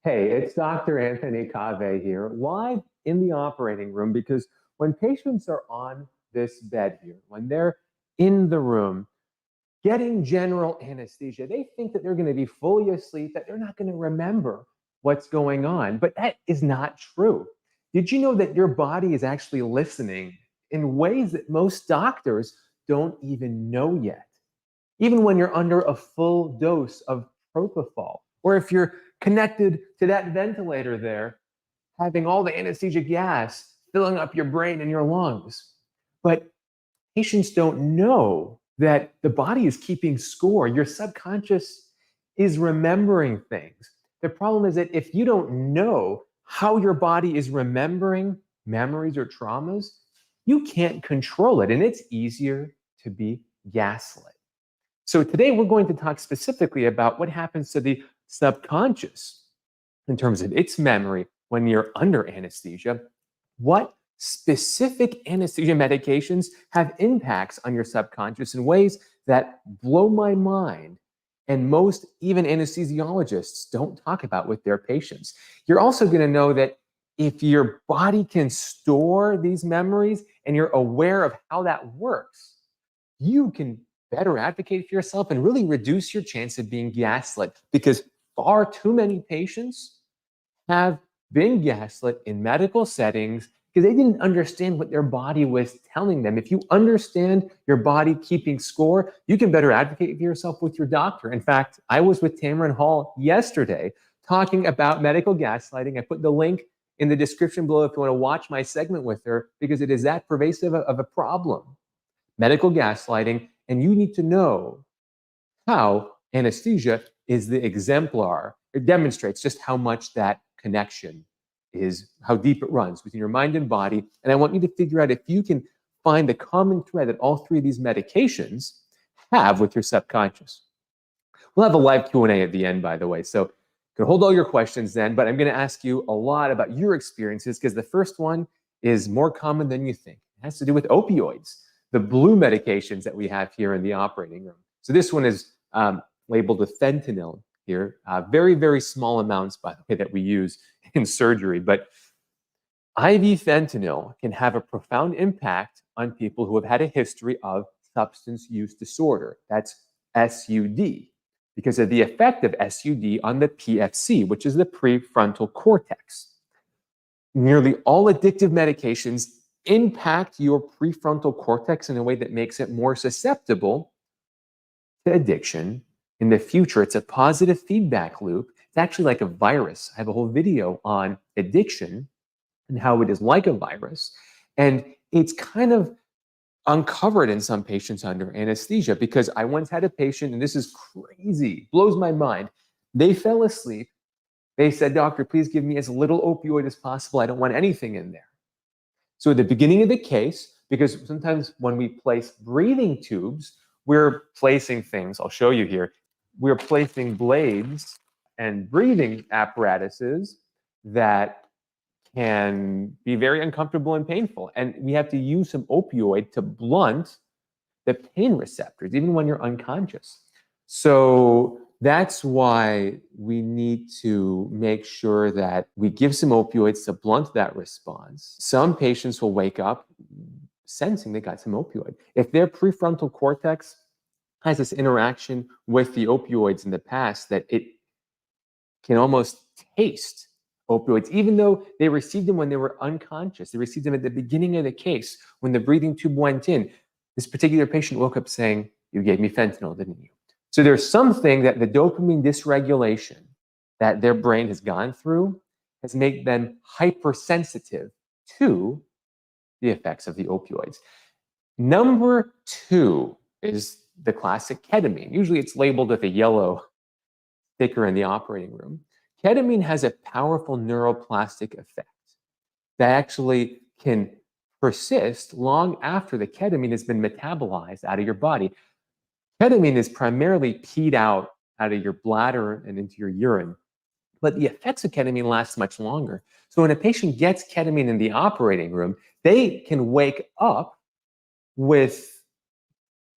Hey, it's Dr. Anthony Kaveh here, live in the operating room because when patients are on this bed here, when they're in the room getting general anesthesia, they think that they're going to be fully asleep, that they're not going to remember what's going on. But that is not true. Did you know that your body is actually listening in ways that most doctors don't even know yet? Even when you're under a full dose of propofol, or if you're connected to that ventilator there, having all the anesthesia gas filling up your brain and your lungs. But patients don't know that the body is keeping score. Your subconscious is remembering things. The problem is that if you don't know how your body is remembering memories or traumas, you can't control it. And it's easier to be gaslit. So today we're going to talk specifically about what happens to the subconscious in terms of its memory when you're under anesthesia, what specific anesthesia medications have impacts on your subconscious in ways that blow my mind and most even anesthesiologists don't talk about with their patients. You're also going to know that if your body can store these memories and you're aware of how that works, you can better advocate for yourself and really reduce your chance of being gaslit, because far too many patients have been gaslit in medical settings because they didn't understand what their body was telling them. If you understand your body keeping score, you can better advocate for yourself with your doctor. In fact, I was with Tamron Hall yesterday talking about medical gaslighting. I put the link in the description below if you want to watch my segment with her, because it is that pervasive of a problem. Medical gaslighting, and you need to know how anesthesia is the exemplar. It demonstrates just how much that connection is, how deep it runs between your mind and body. And I want you to figure out if you can find the common thread that all three of these medications have with your subconscious. We'll have a live Q&A at the end, by the way, so you can hold all your questions then, but I'm going to ask you a lot about your experiences, because the first one is more common than you think. It has to do with opioids, the blue medications that we have here in the operating room. So this one is labeled with fentanyl here, very, very small amounts, by the way, that we use in surgery. But IV fentanyl can have a profound impact on people who have had a history of substance use disorder. That's SUD, because of the effect of SUD on the PFC, which is the prefrontal cortex. Nearly all addictive medications impact your prefrontal cortex in a way that makes it more susceptible to addiction. In the future, it's a positive feedback loop. It's actually like a virus. I have a whole video on addiction and how it is like a virus. And it's kind of uncovered in some patients under anesthesia, because I once had a patient, and this is crazy, blows my mind. They fell asleep. They said, "Doctor, please give me as little opioid as possible. I don't want anything in there." So at the beginning of the case, because sometimes when we place breathing tubes, we're placing things, I'll show you here, we're placing blades and breathing apparatuses that can be very uncomfortable and painful. And we have to use some opioid to blunt the pain receptors, even when you're unconscious. So that's why we need to make sure that we give some opioids to blunt that response. Some patients will wake up sensing they got some opioid. If their prefrontal cortex has this interaction with the opioids in the past, that it can almost taste opioids, even though they received them when they were unconscious. They received them at the beginning of the case when the breathing tube went in. This particular patient woke up saying, "You gave me fentanyl, didn't you?" So there's something that the dopamine dysregulation that their brain has gone through has made them hypersensitive to the effects of the opioids. Number two is the classic ketamine. Usually it's labeled with a yellow sticker in the operating room. Ketamine has a powerful neuroplastic effect that actually can persist long after the ketamine has been metabolized out of your body. Ketamine is primarily peed out of your bladder and into your urine, but the effects of ketamine last much longer. So when a patient gets ketamine in the operating room, they can wake up with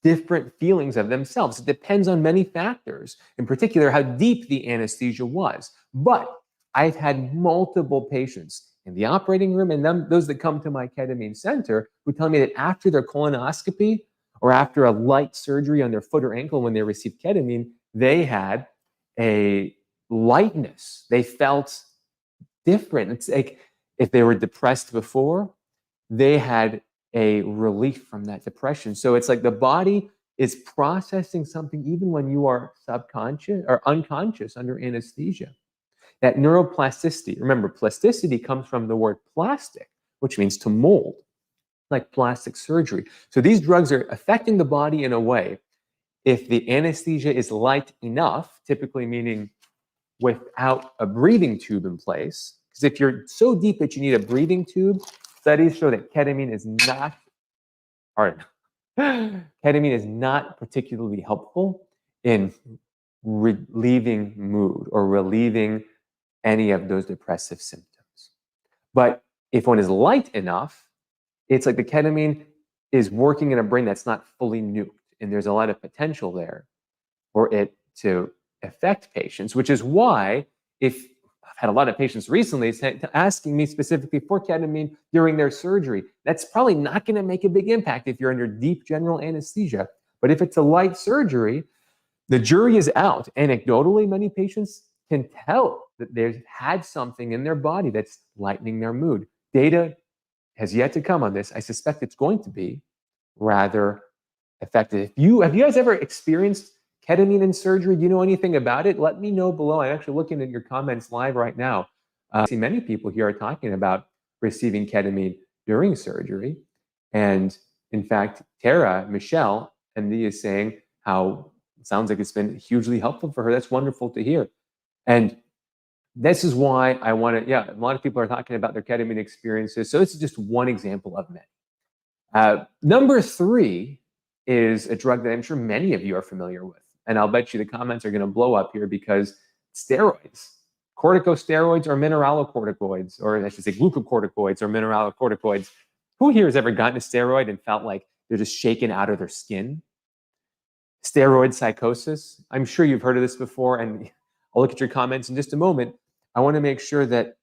different feelings of themselves. It depends on many factors, in particular how deep the anesthesia was. But I've had multiple patients in the operating room and those that come to my ketamine center who tell me that after their colonoscopy or after a light surgery on their foot or ankle when they received ketamine, they had a lightness. They felt different. It's like if they were depressed before, they had a relief from that depression. So it's like the body is processing something even when you are subconscious or unconscious under anesthesia. That neuroplasticity, remember, plasticity comes from the word plastic, which means to mold, like plastic surgery. So these drugs are affecting the body in a way. If the anesthesia is light enough, typically meaning without a breathing tube in place, because if you're so deep that you need a breathing tube, studies show that ketamine is not, ketamine is not particularly helpful in relieving mood or relieving any of those depressive symptoms. But if one is light enough, it's like the ketamine is working in a brain that's not fully nuked, and there's a lot of potential there for it to affect patients, which is why if I've had a lot of patients recently asking me specifically for ketamine during their surgery, that's probably not going to make a big impact if you're under deep general anesthesia. But if it's a light surgery, the jury is out. Anecdotally, many patients can tell that they've had something in their body that's lightening their mood. Data has yet to come on this. I suspect it's going to be rather effective. Have you guys ever experienced ketamine in surgery? Do you know anything about it? Let me know below. I'm actually looking at your comments live right now. I see many people here are talking about receiving ketamine during surgery. And in fact, Tara, Michelle, MD, is saying how it sounds like it's been hugely helpful for her. That's wonderful to hear. And this is why I want to, a lot of people are talking about their ketamine experiences. So this is just one example of many. Number 3 is a drug that I'm sure many of you are familiar with. And I'll bet you the comments are going to blow up here because steroids, corticosteroids or mineralocorticoids, or I should say glucocorticoids or mineralocorticoids. Who here has ever gotten a steroid and felt like they're just shaken out of their skin? Steroid psychosis. I'm sure you've heard of this before, and I'll look at your comments in just a moment. I want to make sure that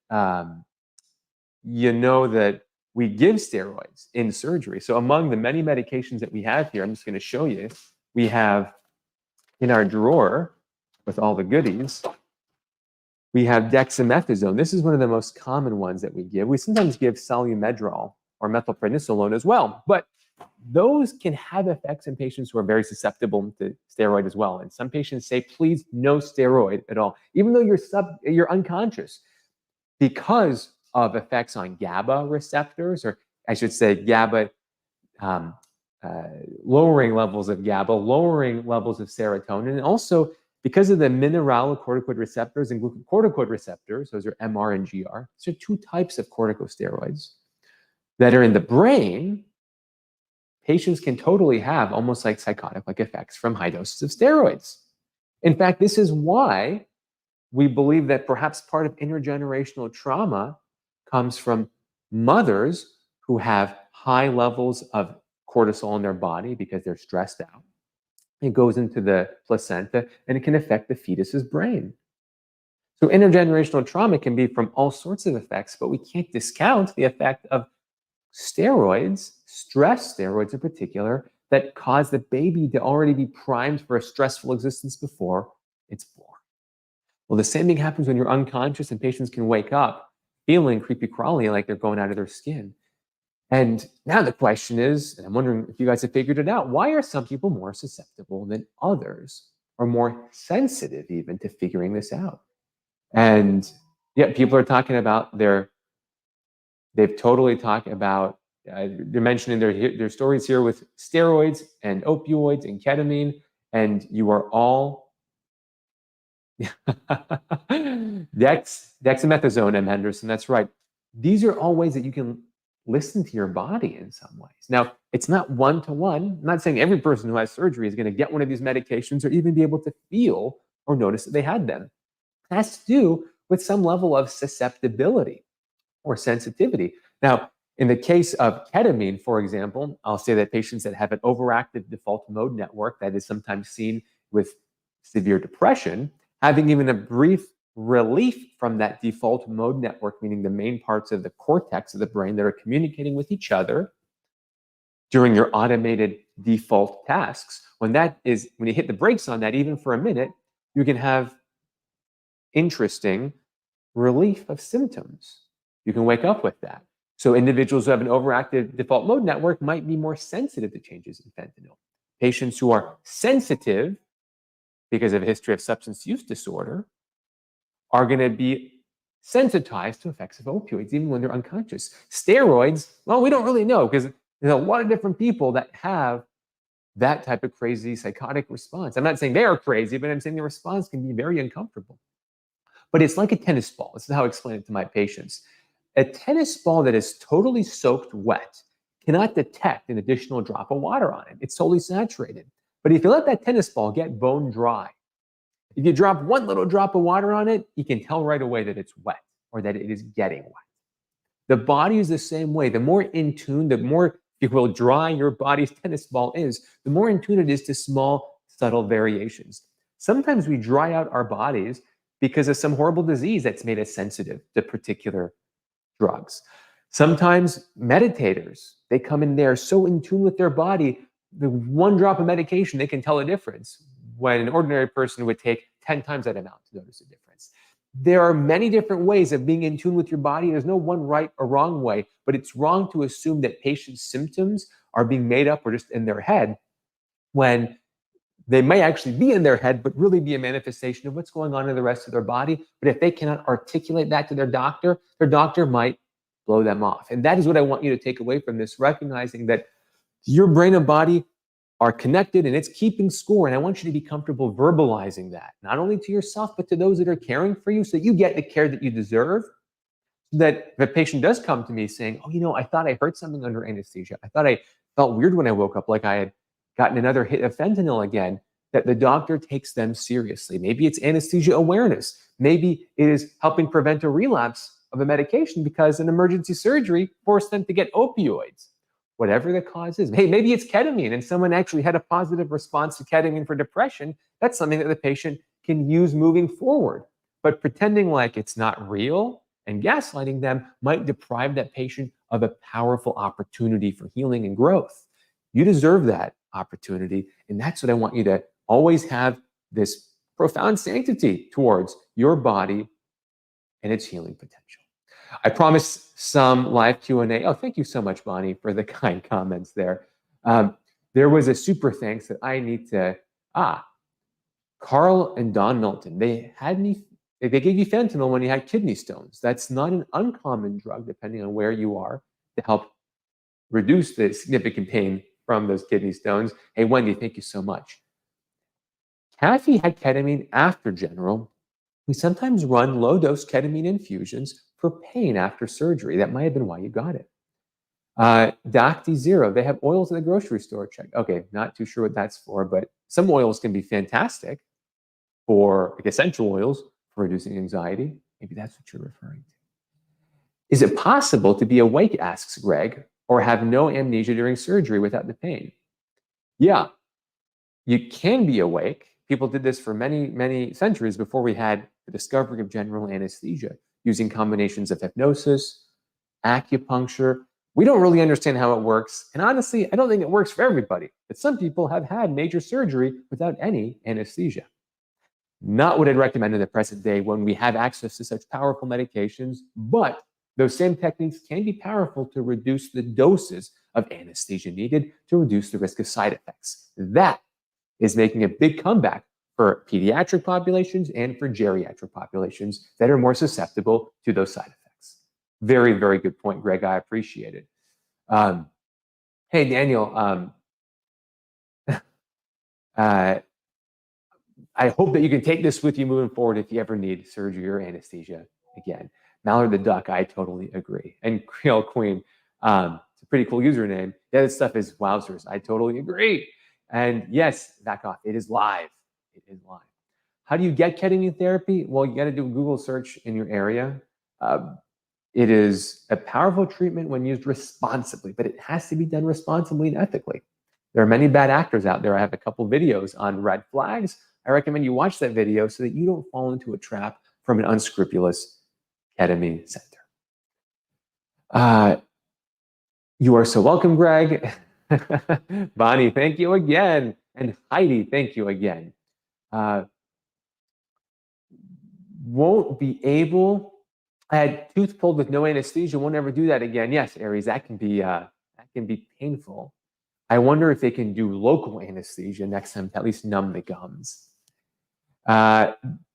you know that we give steroids in surgery. So among the many medications that we have here, I'm just going to show you, we have in our drawer with all the goodies, we have dexamethasone. This is one of the most common ones that we give. We sometimes give solumedrol or methylprednisolone as well, but those can have effects in patients who are very susceptible to steroid as well. And some patients say, please, no steroid at all, even though you're unconscious, because of effects on GABA receptors, or I should say GABA, lowering levels of GABA, lowering levels of serotonin, and also because of the mineralocorticoid receptors and glucocorticoid receptors, those are MR and GR. These are 2 types of corticosteroids that are in the brain. Patients can totally have almost like psychotic-like effects from high doses of steroids. In fact, this is why we believe that perhaps part of intergenerational trauma comes from mothers who have high levels of cortisol in their body because they're stressed out. It goes into the placenta and it can affect the fetus's brain. So intergenerational trauma can be from all sorts of effects, but we can't discount the effect of steroids, stress steroids in particular, that cause the baby to already be primed for a stressful existence before it's born. Well, the same thing happens when you're unconscious and patients can wake up feeling creepy crawly, like they're going out of their skin. And now the question is, and I'm wondering if you guys have figured it out, why are some people more susceptible than others, or more sensitive even to figuring this out? And yeah, people are talking about they've totally talked about, they're mentioning their stories here with steroids and opioids and ketamine, and you are all dexamethasone, M. Henderson, that's right. These are all ways that you can listen to your body in some ways. Now, it's not one-to-one. I'm not saying every person who has surgery is going to get one of these medications or even be able to feel or notice that they had them. It has to do with some level of susceptibility or sensitivity. Now, in the case of ketamine, for example, I'll say that patients that have an overactive default mode network that is sometimes seen with severe depression, having even a brief relief from that default mode network, meaning the main parts of the cortex of the brain that are communicating with each other during your automated default tasks. When you hit the brakes on that, even for a minute, you can have interesting relief of symptoms. You can wake up with that. So individuals who have an overactive default mode network might be more sensitive to changes in fentanyl. Patients who are sensitive because of a history of substance use disorder are going to be sensitized to effects of opioids, even when they're unconscious. Steroids, well, we don't really know because there's a lot of different people that have that type of crazy psychotic response. I'm not saying they are crazy, but I'm saying the response can be very uncomfortable. But it's like a tennis ball. This is how I explain it to my patients. A tennis ball that is totally soaked wet cannot detect an additional drop of water on it. It's totally saturated. But if you let that tennis ball get bone dry, if you drop one little drop of water on it, you can tell right away that it's wet or that it is getting wet. The body is the same way. The more in tune, the more, if you will, dry your body's tennis ball is, the more in tune it is to small, subtle variations. Sometimes we dry out our bodies because of some horrible disease that's made us sensitive to particular drugs. Sometimes meditators, they come in there so in tune with their body, the one drop of medication, they can tell a difference when an ordinary person would take 10 times that amount to notice a difference. There are many different ways of being in tune with your body. There's no one right or wrong way, but it's wrong to assume that patients' symptoms are being made up or just in their head when they may actually be in their head, but really be a manifestation of what's going on in the rest of their body. But if they cannot articulate that to their doctor might blow them off. And that is what I want you to take away from this, recognizing that your brain and body are connected and it's keeping score. And I want you to be comfortable verbalizing that, not only to yourself, but to those that are caring for you, so that you get the care that you deserve. That if a patient does come to me saying, oh, I thought I heard something under anesthesia. I thought I felt weird when I woke up, like I had gotten another hit of fentanyl again, that the doctor takes them seriously. Maybe it's anesthesia awareness. Maybe it is helping prevent a relapse of a medication because an emergency surgery forced them to get opioids. Whatever the cause is. Hey, maybe it's ketamine and someone actually had a positive response to ketamine for depression. That's something that the patient can use moving forward. But pretending like it's not real and gaslighting them might deprive that patient of a powerful opportunity for healing and growth. You deserve that opportunity. And that's what I want you to always have, this profound sanctity towards your body and its healing potential. I promise some live Q&A. Oh, thank you so much, Bonnie, for the kind comments there. There was a super thanks that I need to, Carl and Don Milton, they gave you fentanyl when you had kidney stones. That's not an uncommon drug, depending on where you are, to help reduce the significant pain from those kidney stones. Hey, Wendy, thank you so much. Kaveh had ketamine after general. We sometimes run low-dose ketamine infusions for pain after surgery. That might have been why you got it. Docty Zero, they have oils at the grocery store. Check. Okay, not too sure what that's for, but some oils can be fantastic for, like essential oils for reducing anxiety. Maybe that's what you're referring to. Is it possible to be awake, asks Greg, or have no amnesia during surgery without the pain? Yeah, you can be awake. People did this for many, many centuries before we had the discovery of general anesthesia, using combinations of hypnosis, acupuncture. We don't really understand how it works. And honestly, I don't think it works for everybody. But some people have had major surgery without any anesthesia. Not what I'd recommend in the present day when we have access to such powerful medications, but those same techniques can be powerful to reduce the doses of anesthesia needed to reduce the risk of side effects. That is making a big comeback for pediatric populations and for geriatric populations that are more susceptible to those side effects. Very, very good point, Greg. I appreciate it. Hey, Daniel, I hope that you can take this with you moving forward if you ever need surgery or anesthesia again. Mallard the Duck, I totally agree. And Creole Queen, it's a pretty cool username. Yeah, this stuff is wowzers. I totally agree. And yes, back off. It is live. It is live. How do you get ketamine therapy? Well, you got to do a Google search in your area. It is a powerful treatment when used responsibly, but it has to be done responsibly and ethically. There are many bad actors out there. I have a couple videos on red flags. I recommend you watch that video so that you don't fall into a trap from an unscrupulous ketamine center. You are so welcome, Greg. Bonnie, thank you again. And Heidi, thank you again. Won't be able, I had tooth pulled with no anesthesia, won't ever do that again. Yes, Aries, that can be painful. I wonder if they can do local anesthesia next time to at least numb the gums.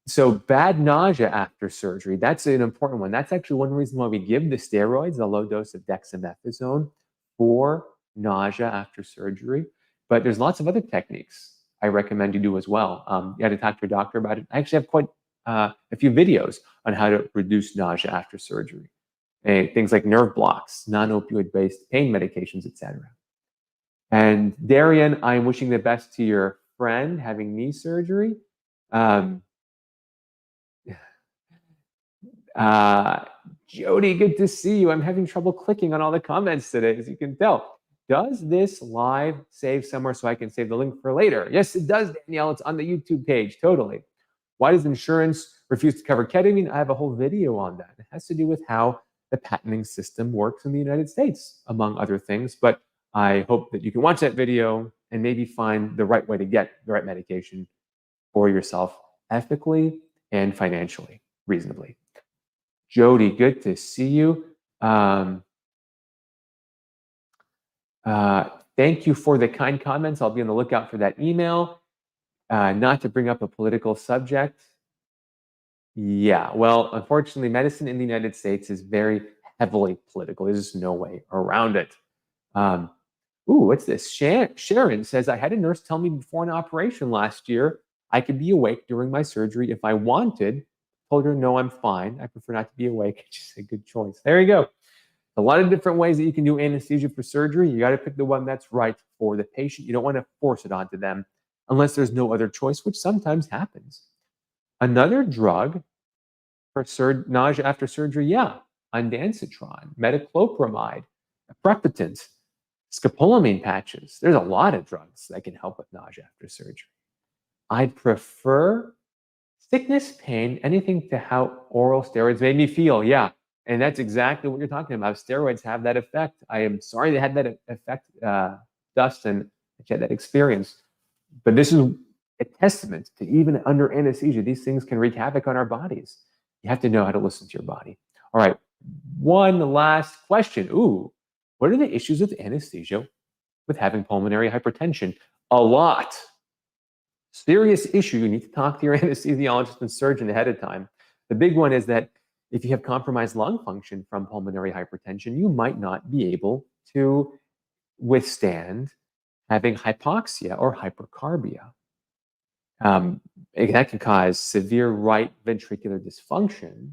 So bad nausea after surgery, that's an important one. That's actually one reason why we give the steroids, a low dose of dexamethasone for nausea after surgery. But there's lots of other techniques I recommend you do as well. You got to talk to your doctor about it. I actually have quite a few videos on how to reduce nausea after surgery. Things like nerve blocks, non-opioid based pain medications, etc. And Darian, I'm wishing the best to your friend having knee surgery. Jody, good to see you. I'm having trouble clicking on all the comments today, as you can tell. Does this live save somewhere so I can save the link for later? Yes, it does, Danielle. It's on the YouTube page, totally. Why does insurance refuse to cover ketamine? I have a whole video on that. It has to do with how the patenting system works in the United States, among other things. But I hope that you can watch that video and maybe find the right way to get the right medication for yourself ethically and financially, reasonably. Jody, good to see you. Thank you for the kind comments. I'll be on the lookout for that email. Not to bring up a political subject. Yeah, well, unfortunately, medicine in the United States is very heavily political. There's just no way around it. What's this? Sharon says, I had a nurse tell me before an operation last year I could be awake during my surgery if I wanted. Told her, no, I'm fine. I prefer not to be awake. Just a good choice. There you go. A lot of different ways that you can do anesthesia for surgery. You got to pick the one that's right for the patient. You don't want to force it onto them unless there's no other choice, which sometimes happens. Another drug for nausea after surgery, yeah, ondansetron, metoclopramide, aprepitant, scopolamine patches. There's a lot of drugs that can help with nausea after surgery. I'd prefer sickness, pain, anything to how oral steroids made me feel. Yeah, and that's exactly what you're talking about. Steroids have that effect. I am sorry they had that effect, Dustin, that you had that experience. But this is a testament to even under anesthesia, these things can wreak havoc on our bodies. You have to know how to listen to your body. All right, one last question. What are the issues with anesthesia with having pulmonary hypertension? A lot. Serious issue. You need to talk to your anesthesiologist and surgeon ahead of time. The big one is that if you have compromised lung function from pulmonary hypertension, you might not be able to withstand having hypoxia or hypercarbia. That can cause severe right ventricular dysfunction.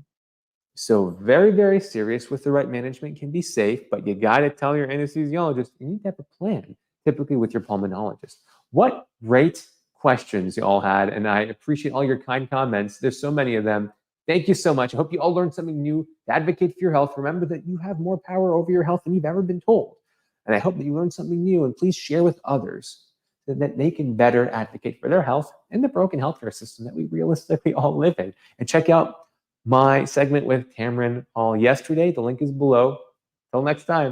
So very, very serious. With the right management can be safe, but you got to tell your anesthesiologist, you need to have a plan, typically with your pulmonologist. What great questions you all had, and I appreciate all your kind comments. There's so many of them. Thank you so much. I hope you all learned something new to advocate for your health. Remember that you have more power over your health than you've ever been told. And I hope that you learned something new, and please share with others so that they can better advocate for their health and the broken healthcare system that we realistically all live in. And check out my segment with Tamron Hall yesterday. The link is below. Till next time.